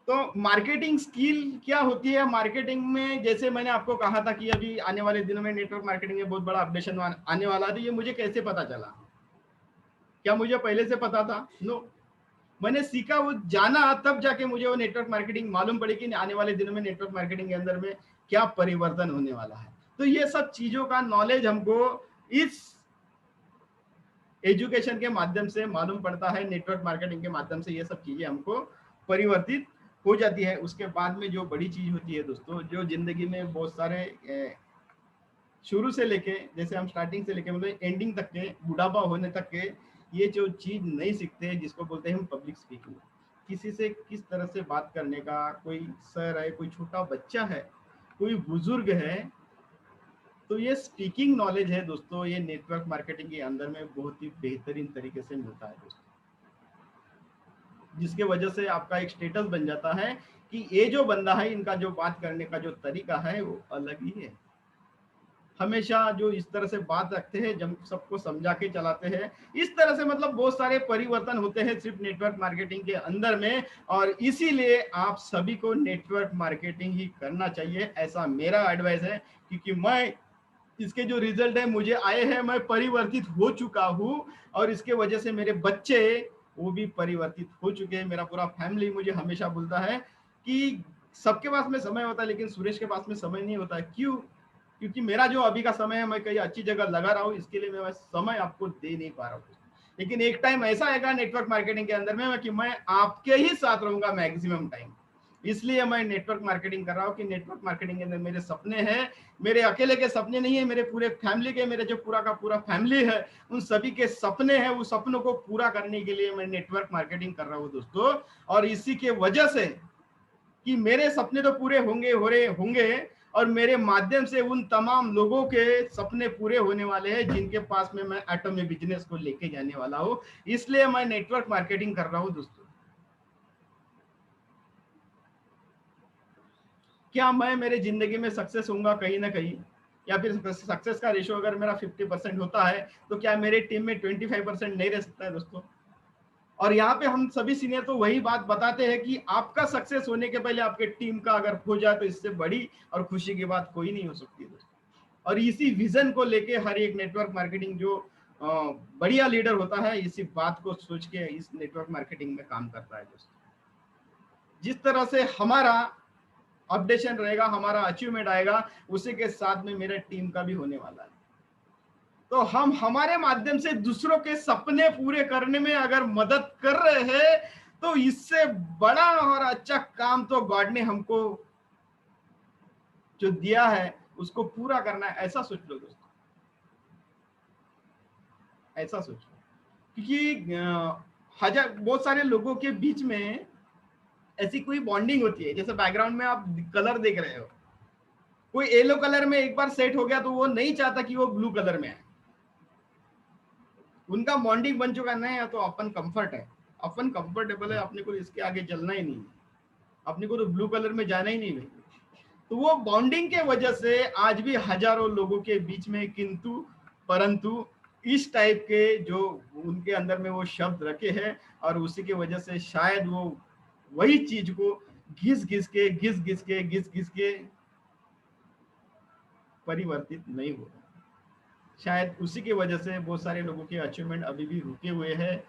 तो मार्केटिंग स्किल क्या होती है मार्केटिंग में। जैसे मैंने आपको कहा था कि अभी आने वाले दिनों में नेटवर्क मार्केटिंग में बहुत बड़ा अपडेशन आने वाला है, तो ये मुझे कैसे पता चला? क्या मुझे पहले से पता था? नो, मैंने सीखा, वो जाना, तब जाके मुझे वो नेटवर्क मार्केटिंग मालूम पड़ी कि आने वाले दिनों में नेटवर्क मार्केटिंग के अंदर में क्या परिवर्तन होने वाला है। तो ये सब चीजों का नॉलेज हमको इस एजुकेशन के माध्यम से मालूम पड़ता है, नेटवर्क मार्केटिंग के माध्यम से ये सब चीजें हमको परिवर्तित हो जाती है। उसके बाद में जो बड़ी चीज होती है दोस्तों, जो जिंदगी में बहुत सारे शुरू से लेके, जैसे हम स्टार्टिंग से लेके मतलब एंडिंग तक के, बुढ़ापा होने तक के, ये जो चीज नहीं सीखते जिसको बोलते हैं हम पब्लिक स्पीकिंग, किसी से किस तरह से बात करने का, कोई सर है, कोई छोटा बच्चा है, कोई बुजुर्ग है, तो ये स्पीकिंग नॉलेज है दोस्तों, ये नेटवर्क मार्केटिंग के अंदर में बहुत ही बेहतरीन तरीके से मिलता है दोस्तों, जिसके वजह से आपका एक स्टेटस बन जाता है कि ये जो बंदा है, इनका जो बात करने का जो तरीका है वो अलग ही है। हमेशा जो इस तरह से बात रखते हैं, जब सबको समझा के चलाते हैं, इस तरह से मतलब बहुत सारे परिवर्तन होते हैं सिर्फ नेटवर्क मार्केटिंग के अंदर में। और इसीलिए आप सभी को नेटवर्क मार्केटिंग ही करना चाहिए, ऐसा मेरा एडवाइस है। क्योंकि मैं इसके जो रिजल्ट है मुझे आए हैं, मैं परिवर्तित हो चुका हूँ, और इसके वजह से मेरे बच्चे वो भी परिवर्तित हो चुके हैं। मेरा पूरा फैमिली मुझे हमेशा बोलता है कि सबके पास में समय होता है लेकिन सुरेश के पास में समय नहीं होता है। क्यों? क्योंकि मेरा जो अभी का समय है मैं कहीं अच्छी जगह लगा रहा हूँ, इसके लिए मैं समय आपको दे नहीं पा रहा हूँ। लेकिन एक टाइम ऐसा आएगा नेटवर्क मार्केटिंग के अंदर में कि मैं आपके ही साथ रहूंगा मैक्सिमम टाइम। इसलिए मैं नेटवर्क मार्केटिंग कर रहा हूँ कि नेटवर्क मार्केटिंग के अंदर मेरे सपने हैं, मेरे अकेले के सपने नहीं है, मेरे पूरे फैमिली के, मेरे जो पूरा का पूरा फैमिली है उन सभी के सपने हैं। उस सपनों को पूरा करने के लिए मैं नेटवर्क मार्केटिंग कर रहा हूँ दोस्तों। और इसी के वजह से कि मेरे सपने तो पूरे होंगे हो रहे होंगे, और मेरे माध्यम से उन तमाम लोगों के सपने पूरे होने वाले हैं जिनके पास में मैं एटॉमिक बिजनेस को लेके जाने वाला हूं। इसलिए मैं नेटवर्क मार्केटिंग कर रहा हूं दोस्तों। क्या मैं मेरे जिंदगी में सक्सेस होऊंगा कहीं ना कहीं, या फिर सक्सेस का रेशियो अगर मेरा 50% होता है तो क्या मेरे टीम में 25% नहीं रह सकता है दोस्तों। और यहाँ पे हम सभी सीनियर तो वही बात बताते हैं कि आपका सक्सेस होने के पहले आपके टीम का अगर हो जाए तो इससे बड़ी और खुशी की बात कोई नहीं हो सकती है दोस्तों। और इसी विजन को लेके हर एक नेटवर्क मार्केटिंग जो बढ़िया लीडर होता है इसी बात को सोच के इस नेटवर्क मार्केटिंग में काम करता है दोस्तों। जिस तरह से हमारा अपडेशन रहेगा, हमारा अचीवमेंट आएगा, उसी के साथ में मेरे टीम का भी होने वाला है। तो हम हमारे माध्यम से दूसरों के सपने पूरे करने में अगर मदद कर रहे हैं तो इससे बड़ा और अच्छा काम तो गॉड ने हमको जो दिया है उसको पूरा करना है। ऐसा सोच लो दोस्तों, ऐसा सोचो। क्योंकि हजार बहुत सारे लोगों के बीच में ऐसी कोई बॉन्डिंग होती है, जैसे बैकग्राउंड में आप कलर देख रहे हो, कोई येलो कलर में एक बार सेट हो गया तो वो नहीं चाहता कि वो ब्लू कलर में है। उनका बॉन्डिंग बन चुका नहीं है तो अपन कंफर्ट है, अपन कंफर्टेबल है, अपने को इसके आगे चलना ही नहीं है, अपने को तो ब्लू कलर में जाना ही नहीं है। तो वो बॉन्डिंग के वजह से आज भी हजारों लोगों के बीच में किंतु परंतु इस टाइप के जो उनके अंदर में वो शब्द रखे हैं, और उसी की वजह से शायद वो वही चीज को घिस घिस के परिवर्तित नहीं हो रहा। शायद उसी की वजह से बहुत सारे लोगों के अचीवमेंट अभी भी रुके हुए हैं,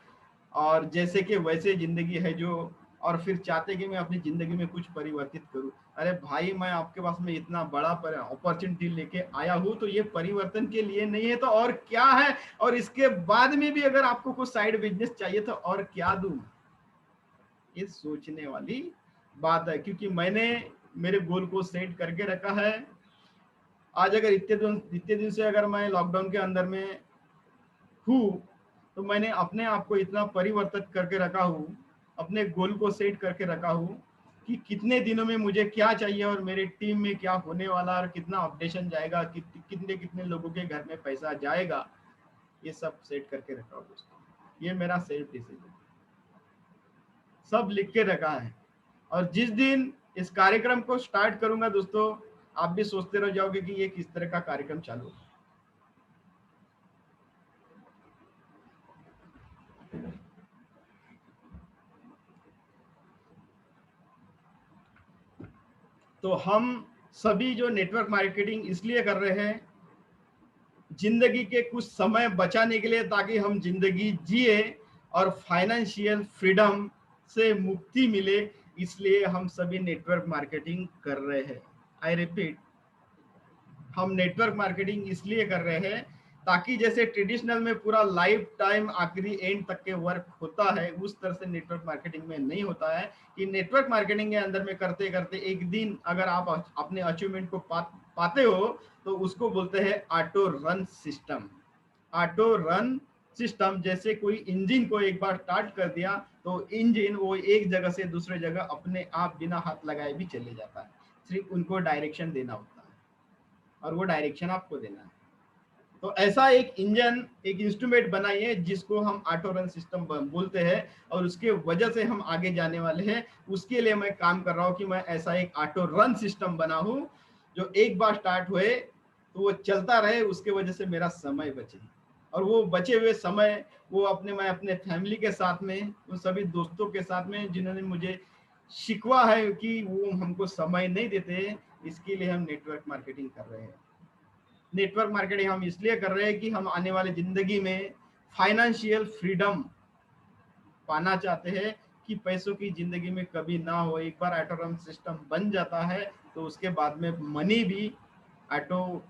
और जैसे कि वैसे जिंदगी है जो, और फिर चाहते कि मैं अपनी जिंदगी में कुछ परिवर्तित करूं। अरे भाई, मैं आपके पास में इतना बड़ा अपॉर्चुनिटी लेके आया हूं तो ये परिवर्तन के लिए नहीं है तो और क्या है, और इसके बाद में भी अगर आपको कुछ साइड बिजनेस चाहिए तो और क्या दूं, ये सोचने वाली बात है। क्योंकि मैंने मेरे गोल को सेट करके रखा है। आज अगर इतने दिन से अगर मैं लॉकडाउन के अंदर में हूँ तो मैंने अपने आप को इतना परिवर्तित करके रखा हूँ, अपने गोल को सेट करके रखा हूँ कि कितने दिनों में मुझे क्या चाहिए और मेरे टीम में क्या होने वाला और कितना अपडेशन जाएगा, कितने कितने लोगों के घर में पैसा जाएगा, ये सब सेट करके रखा हूँ दोस्तों। ये मेरा सेल्फ डिसीजन सब लिख के रखा है। और जिस दिन इस कार्यक्रम को स्टार्ट करूंगा दोस्तों, आप भी सोचते रह जाओगे कि ये किस तरह का कार्यक्रम चालू है। तो हम सभी जो नेटवर्क मार्केटिंग इसलिए कर रहे हैं, जिंदगी के कुछ समय बचाने के लिए, ताकि हम जिंदगी जिए और फाइनेंशियल फ्रीडम से मुक्ति मिले, इसलिए हम सभी नेटवर्क मार्केटिंग कर रहे हैं। आई रिपीट, हम नेटवर्क मार्केटिंग इसलिए कर रहे हैं ताकि जैसे ट्रेडिशनल में पूरा लाइफ टाइम आखिरी एंड तक के वर्क होता है, उस तरह से नेटवर्क मार्केटिंग में नहीं होता है कि नेटवर्क मार्केटिंग के अंदर में करते करते एक दिन अगर आप अपने अचीवमेंट को पाते हो तो उसको बोलते हैं auto run system. Auto run system जैसे कोई इंजन को एक बार स्टार्ट कर दिया तो इंजन वो एक जगह से दूसरे जगह अपने आप बिना हाथ लगाए भी चले जाता है, सिर्फ उनको डायरेक्शन देना होता है और वो डायरेक्शन आपको देना है। तो ऐसा एक इंजन, एक इंस्ट्रूमेंट बनाइए जिसको हम ऑटो रन सिस्टम बोलते हैं, और उसके वजह से हम आगे जाने वाले हैं। उसके लिए मैं काम कर रहा हूँ कि मैं ऐसा एक ऑटो रन सिस्टम बनाऊं जो एक बार स्टार्ट हुए तो वो चलता रहे, उसके वजह से मेरा समय बचे, और वो बचे हुए समय वो मैं अपने फैमिली के साथ में, उन सभी दोस्तों के साथ में जिन्होंने मुझे शिकवा है कि वो हमको समय नहीं देते, इसके लिए हम नेटवर्क मार्केटिंग कर रहे हैं। नेटवर्क मार्केटिंग हम इसलिए कर रहे हैं कि हम आने वाले जिंदगी में फाइनेंशियल फ्रीडम पाना चाहते हैं कि पैसों की जिंदगी में कभी ना हो। एक बार ऑटो रन सिस्टम बन जाता है तो उसके बाद में मनी भी ऑटो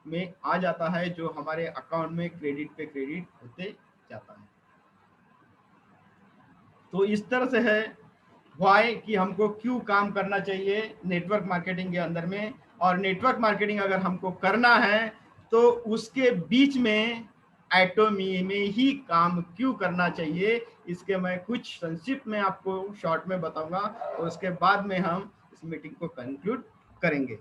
में आ जाता है, जो हमारे अकाउंट में क्रेडिट पे क्रेडिट होते जाता है। तो इस तरह से है व्हाई कि हमको क्यों काम करना चाहिए नेटवर्क मार्केटिंग के अंदर में, और नेटवर्क मार्केटिंग अगर हमको करना है तो उसके बीच में एटोमी में ही काम क्यों करना चाहिए, इसके मैं कुछ संक्षिप्त में आपको शॉर्ट में बताऊंगा, और उसके बाद में हम इस मीटिंग को कंक्लूड करेंगे।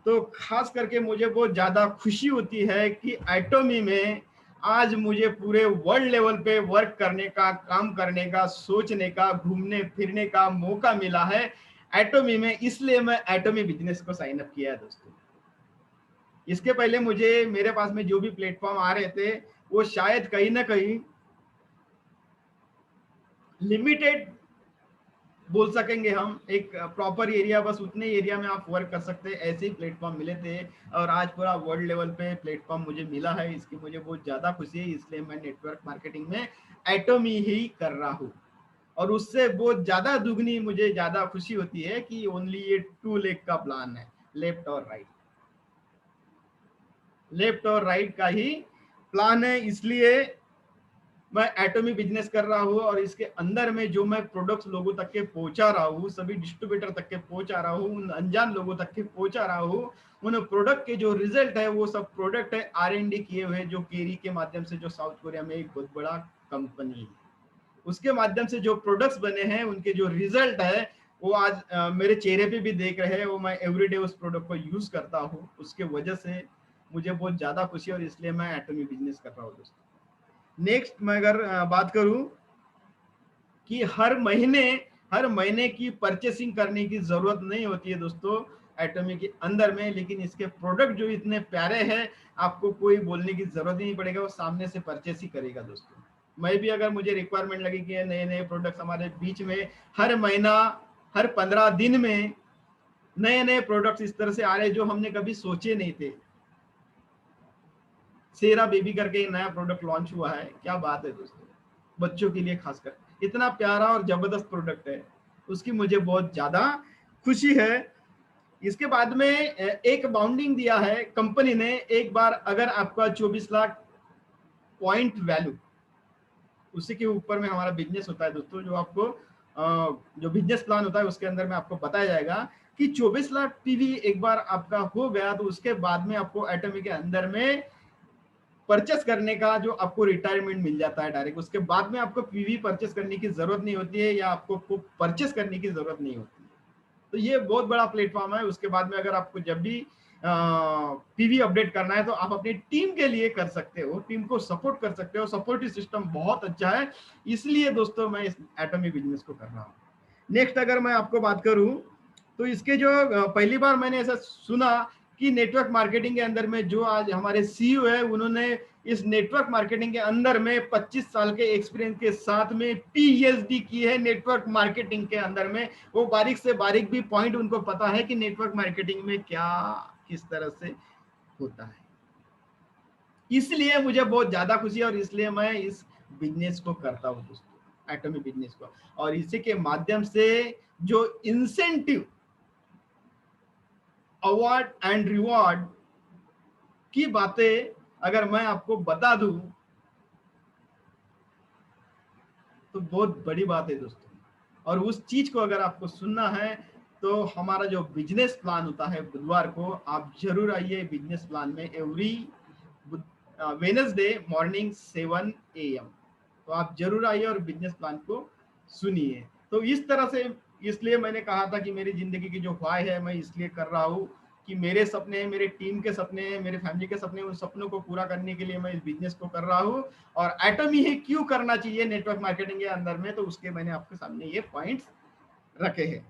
तो खास करके मुझे बहुत ज़्यादा खुशी होती है कि एटोमी में आज मुझे पूरे वर्ल्ड लेवल पे वर्क करने का, काम करने का, सोचने का, घूमने फिरने का मौका मिला है। एटोमी में, इसलिए मैं एटोमी बिजनेस को साइन अप किया है दोस्तों। इसके पहले मुझे मेरे पास में जो भी प्लेटफॉर्म आ रहे थे वो शायद कहीं ना कहीं लिमिटेड बोल सकेंगे हम, एक प्रॉपर एरिया, बस उतने एरिया में आप वर्क कर सकते हैं, ऐसे ही प्लेटफॉर्म मिले थे। और आज पूरा वर्ल्ड लेवल पे प्लेटफॉर्म मुझे मिला है, इसकी मुझे बहुत ज्यादा खुशी है। इसलिए मैं नेटवर्क मार्केटिंग में एटोमी ही कर रहा हूँ। और उससे बहुत ज्यादा दुगनी मुझे ज्यादा खुशी होती है कि ओनली ये 2 लेग का प्लान है, लेफ्ट और राइट, लेफ्ट और राइट का ही प्लान है। इसलिए मैं एटोमी बिजनेस कर रहा हूँ और इसके अंदर में जो मैं प्रोडक्ट्स लोगों तक के पहुंचा रहा हूँ, सभी डिस्ट्रीब्यूटर तक के पहुंचा रहा हूँ, उन अनजान लोगों तक के पहुंचा रहा हूँ, उन प्रोडक्ट के जो रिजल्ट है वो सब प्रोडक्ट है R&D किए हुए, जो केरी के माध्यम से, जो साउथ कोरिया में एक बहुत बड़ा कंपनी है, उसके माध्यम से जो प्रोडक्ट्स बने हैं, उनके जो रिजल्ट है वो आज मेरे चेहरे पे भी देख रहे हैं। वो मैं एवरीडे उस प्रोडक्ट को यूज करता हूँ, उसके वजह से मुझे बहुत ज्यादा खुशी है और इसलिए मैं एटोमी बिजनेस कर रहा हूँ दोस्तों। नेक्स्ट मैं अगर बात करूं कि हर महीने की परचेसिंग करने की जरूरत नहीं होती है दोस्तों एटोमी के अंदर में, लेकिन इसके प्रोडक्ट जो इतने प्यारे हैं, आपको कोई बोलने की जरूरत ही नहीं पड़ेगा, वो सामने से परचेस ही करेगा दोस्तों। मैं भी अगर मुझे रिक्वायरमेंट लगी कि नए नए प्रोडक्ट्स हमारे बीच में हर महीना, हर 15 दिन में नए नए प्रोडक्ट्स इस तरह से आ रहे जो हमने कभी सोचे नहीं थे। सेरा बेबी करके एक नया प्रोडक्ट लॉन्च हुआ है, क्या बात है दोस्तों, बच्चों के लिए खासकर इतना प्यारा और जबरदस्त प्रोडक्ट है, उसकी मुझे बहुत ज्यादा खुशी है। इसके बाद में एक बाउंडिंग दिया है कंपनी ने, एक बार अगर आपका 24 लाख पॉइंट वैल्यू, उसी के ऊपर में हमारा बिजनेस होता है दोस्तों, जो आपको जो बिजनेस प्लान होता है उसके अंदर में आपको बताया जाएगा कि 24 लाख पीवी एक बार आपका हो गया तो उसके बाद में आपको एटोमी के अंदर में परचेस करने का जो आपको रिटायरमेंट मिल जाता है डायरेक्ट, उसके बाद में आपको पीवी परचेस करने की जरूरत नहीं होती है या आपको परचेस करने की जरूरत नहीं होती है। तो ये बहुत बड़ा प्लेटफॉर्म है। उसके बाद में अगर आपको जब भी पीवी अपडेट करना है तो आप अपनी टीम के लिए कर सकते हो, टीम को सपोर्ट कर सकते हो, सपोर्टिव सिस्टम बहुत अच्छा है। इसलिए दोस्तों मैं इस एटोमी बिजनेस को कर रहा हूँ। नेक्स्ट अगर मैं आपको बात करूं तो इसके जो पहली बार मैंने ऐसा सुना कि नेटवर्क मार्केटिंग के अंदर में जो आज हमारे सीईओ है, उन्होंने इस नेटवर्क मार्केटिंग के अंदर में 25 साल के एक्सपीरियंस के साथ में पीएचडी की है नेटवर्क मार्केटिंग के अंदर में। वो बारीक से बारीक भी पॉइंट उनको पता है कि नेटवर्क मार्केटिंग में क्या किस तरह से होता है। इसलिए मुझे बहुत ज्यादा खुशी है और इसलिए मैं इस बिजनेस को करता हूँ दोस्तों, एटोमी बिजनेस को। और इसी के माध्यम से जो इंसेंटिव, अवार्ड एंड रिवॉर्ड की बातें अगर मैं आपको बता दूं तो बहुत बड़ी बात है दोस्तों। और उस चीज को अगर आपको सुनना है तो हमारा जो बिजनेस प्लान होता है बुधवार को, आप जरूर आइए बिजनेस प्लान में, एवरी वेडनेसडे मॉर्निंग 7 AM। तो आप जरूर आइए और बिजनेस प्लान को सुनिए। तो इस तरह से, इसलिए मैंने कहा था कि मेरी जिंदगी की जो ख्वाहिश है मैं इसलिए कर रहा हूँ कि मेरे सपने हैं, मेरे टीम के सपने हैं, मेरे फैमिली के सपने हैं, उन सपनों को पूरा करने के लिए मैं इस बिजनेस को कर रहा हूँ। और एटोमी ही क्यों करना चाहिए नेटवर्क मार्केटिंग के अंदर में, तो उसके मैंने आपके सामने ये पॉइंट्स रखे हैं।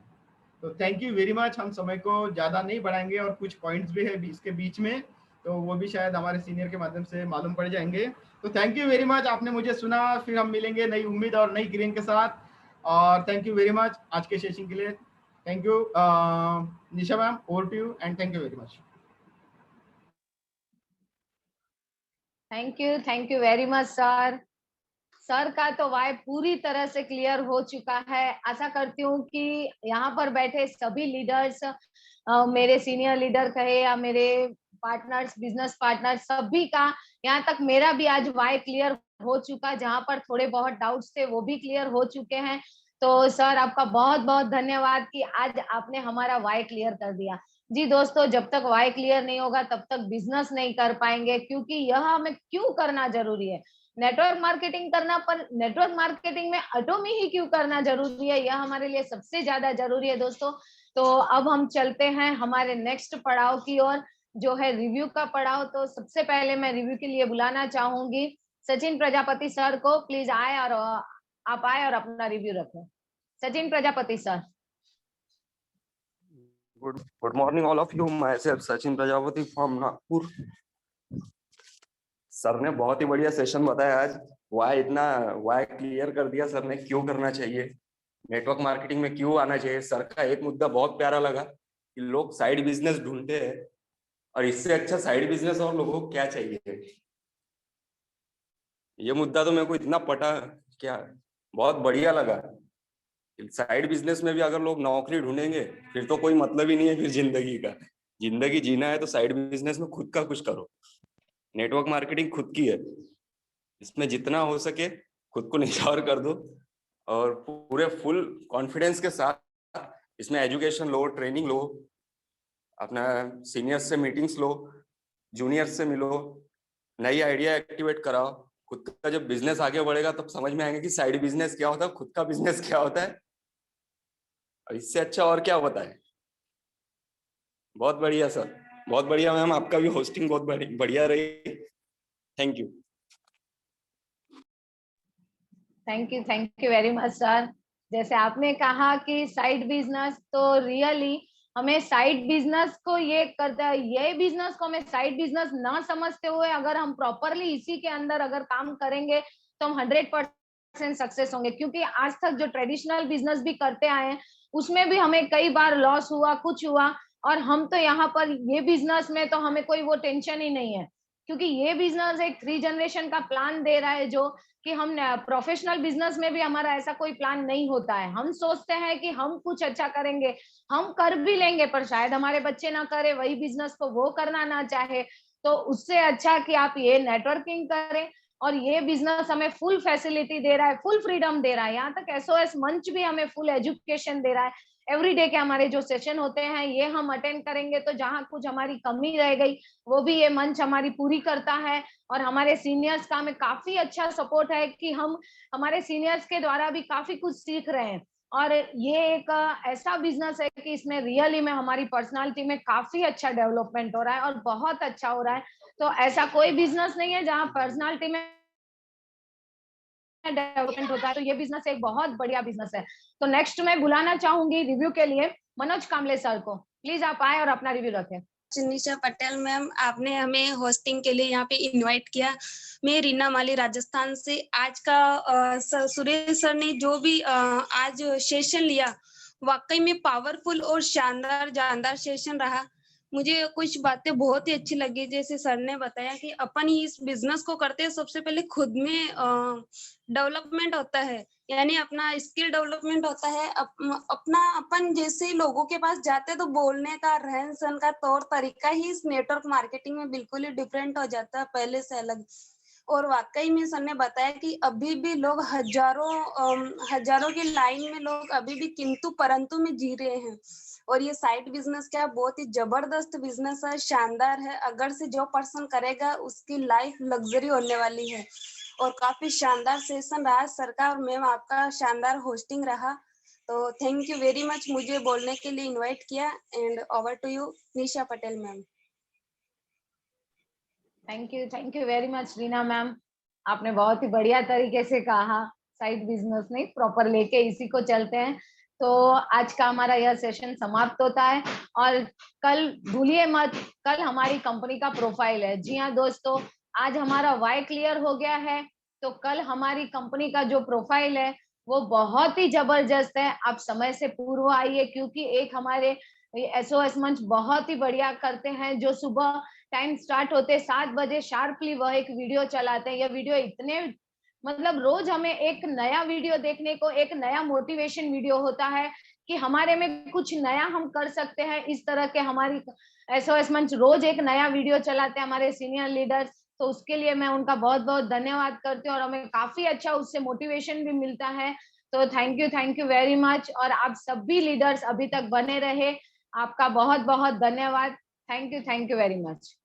तो थैंक यू वेरी मच। हम समय को ज़्यादा नहीं बढ़ाएंगे और कुछ पॉइंट्स भी है इसके बीच में, तो वो भी शायद हमारे सीनियर के माध्यम से मालूम पड़ जाएंगे। तो थैंक यू वेरी मच, आपने मुझे सुना। फिर हम मिलेंगे नई उम्मीद और नई ग्रीन के साथ। और थैंक यू वेरी मच आज के सेशन के लिए। Thank you Nisha ma'am, over to you and thank you very much. Thank you very much sir. Sir का तो वाई पूरी तरह से क्लियर हो चुका है। आशा करती हूँ कि यहाँ पर बैठे सभी लीडर्स, मेरे सीनियर लीडर कहे या मेरे पार्टनर्स, बिजनेस पार्टनर, सभी का यहाँ तक मेरा भी आज वाई क्लियर हो चुका। जहाँ पर थोड़े बहुत डाउट्स थे वो भी क्लियर हो चुके हैं। तो सर आपका बहुत बहुत धन्यवाद कि आज आपने हमारा वाई क्लियर कर दिया। जी दोस्तों, जब तक वाई क्लियर नहीं होगा तब तक बिजनेस नहीं कर पाएंगे, क्योंकि यह हमें क्यों करना जरूरी है, नेटवर्क मार्केटिंग करना, पर नेटवर्क मार्केटिंग में एटोमी ही क्यों करना जरूरी है, यह हमारे लिए सबसे ज्यादा जरूरी है दोस्तों। तो अब हम चलते हैं हमारे नेक्स्ट पड़ाव की ओर, जो है रिव्यू का पड़ाव। तो सबसे पहले मैं रिव्यू के लिए बुलाना चाहूंगी सचिन प्रजापति सर को। प्लीज आए और आप आए और अपना रिव्यू रखें। Sachin Prajapati sir. Good morning, all of you. Myself Sachin Prajapati from Nagpur. Sir ने बहुत ही बढ़िया सेशन बताया आज। वाई क्लियर कर दिया सर ने, क्यों करना चाहिए, नेटवर्क मार्केटिंग में क्यों आना चाहिए। सर का एक मुद्दा बहुत प्यारा लगा कि लोग साइड बिजनेस ढूंढते हैं, और इससे अच्छा साइड बिजनेस और लोगों को क्या चाहिए। ये मुद्दा तो मेरे को इतना पटा, क्या बहुत बढ़िया लगा। साइड बिजनेस में भी अगर लोग नौकरी ढूंढेंगे फिर तो कोई मतलब ही नहीं है फिर जिंदगी का। जिंदगी जीना है तो साइड बिजनेस में खुद का कुछ करो। नेटवर्क मार्केटिंग खुद की है, इसमें जितना हो सके खुद को निछावर कर दो और पूरे फुल कॉन्फिडेंस के साथ इसमें एजुकेशन लो, ट्रेनिंग लो, अपना सीनियर्स से मीटिंग्स लो, जूनियर्स से मिलो, नई आइडिया एक्टिवेट कराओ। खुद का जब बिजनेस आगे बढ़ेगा तब समझ में आएंगे कि साइड बिजनेस क्या होता है, खुद का बिजनेस क्या होता है, और इससे अच्छा और क्या बताए। बहुत बढ़िया सर, बहुत बढ़िया मैम, आपका भी होस्टिंग बहुत बढ़िया रही। Thank you. Thank you very much sir. जैसे आपने कहा कि साइड बिजनेस, तो रियली हमें साइड बिजनेस को ये करता है, ये बिजनेस को हमें साइड बिजनेस ना समझते हुए अगर हम प्रॉपरली इसी के अंदर अगर काम करेंगे तो हम 100% सक्सेस होंगे। क्योंकि आज तक जो ट्रेडिशनल बिजनेस भी करते आए हैं उसमें भी हमें कई बार लॉस हुआ, कुछ हुआ, और हम तो यहाँ पर ये बिजनेस में तो हमें कोई वो टेंशन ही नहीं है, क्योंकि ये बिजनेस एक 3 जनरेशन का प्लान दे रहा है, जो कि हम प्रोफेशनल बिजनेस में भी हमारा ऐसा कोई प्लान नहीं होता है। हम सोचते हैं कि हम कुछ अच्छा करेंगे, हम कर भी लेंगे, पर शायद हमारे बच्चे ना करे वही बिजनेस को, वो करना ना चाहे। तो उससे अच्छा कि आप ये नेटवर्किंग करें, और ये बिजनेस हमें फुल फैसिलिटी दे रहा है, फुल फ्रीडम दे रहा है। यहाँ तक एसओएस मंच भी हमें फुल एजुकेशन दे रहा है। एवरीडे के हमारे जो सेशन होते हैं ये हम अटेंड करेंगे, तो जहाँ कुछ हमारी कमी रह गई वो भी ये मंच हमारी पूरी करता है। और हमारे सीनियर्स का हमें काफी अच्छा सपोर्ट है कि हम हमारे सीनियर्स के द्वारा भी काफी कुछ सीख रहे हैं। और ये एक ऐसा बिजनेस है कि इसमें रियली में हमारी पर्सनालिटी में काफी अच्छा डेवलपमेंट हो रहा है और बहुत अच्छा हो रहा है। तो ऐसा कोई बिजनेस नहीं है जहाँ पर्सनालिटी में डेवलपमेंट होता है, तो ये बिजनेस एक बहुत बढ़िया बिजनेस है। तो नेक्स्ट मैं बुलाना चाहूंगी रिव्यू के लिए मनोज कामले सर को। प्लीज आप आए और अपना रिव्यू रखें। निशा पटेल मैम, आपने हमें होस्टिंग के लिए यहाँ पे इनवाइट किया। मैं रीना माली राजस्थान से। आज का सुरेश सर ने जो भी आज सेशन लिया वाकई में पावरफुल और शानदार जानदार सेशन रहा। मुझे कुछ बातें बहुत ही अच्छी लगी। जैसे सर ने बताया कि अपन ही इस बिजनेस को करते हैं, सबसे पहले खुद में डेवलपमेंट होता है, यानी अपना स्किल डेवलपमेंट होता है। अपना अपन जैसे लोगों के पास जाते हैं तो बोलने का, रहन सहन का तौर तरीका ही इस नेटवर्क मार्केटिंग में बिल्कुल ही डिफरेंट हो जाता है, पहले से अलग। और वाकई में सर ने बताया कि अभी भी लोग हजारों की लाइन में लोग अभी भी किंतु परंतु में जी रहे हैं। और ये साइड बिजनेस क्या बहुत ही जबरदस्त बिजनेस है, शानदार है। अगर से जो पर्सन करेगा उसकी लाइफ लग्जरी होने वाली है। और काफी शानदार सेशन रहा सर का, और मैम आपका शानदार होस्टिंग रहा। तो थैंक यू वेरी मच मुझे बोलने के लिए इनवाइट किया। And over to you Nisha Patel ma'am. Thank you very much Reena ma'am. आपने बहुत ही बढ़िया तरीके से कहा, साइड बिजनेस नहीं, प्रॉपर लेके इसी को चलते हैं। तो आज का हमारा यह सेशन समाप्त होता है। और कल भूलिए मत, कल हमारी कंपनी का प्रोफाइल है। जी हाँ दोस्तों, आज हमारा वाई क्लियर हो गया है, तो कल हमारी कंपनी का जो प्रोफाइल है वो बहुत ही जबरदस्त है। आप समय से पूर्व आइए, क्योंकि एक हमारे एसओएस मंच बहुत ही बढ़िया करते हैं, जो सुबह टाइम स्टार्ट होते 7 बजे शार्पली वह एक वीडियो चलाते हैं। यह वीडियो इतने, मतलब रोज हमें एक नया वीडियो देखने को, एक नया मोटिवेशन वीडियो होता है कि हमारे में कुछ नया हम कर सकते हैं। इस तरह के हमारी एसओएस मंच रोज एक नया वीडियो चलाते हैं हमारे सीनियर लीडर्स। तो उसके लिए मैं उनका बहुत बहुत धन्यवाद करती हूँ, और हमें काफी अच्छा उससे मोटिवेशन भी मिलता है। तो थैंक यू वेरी मच। और आप सभी लीडर्स अभी तक बने रहे, आपका बहुत बहुत धन्यवाद। Thank you very much.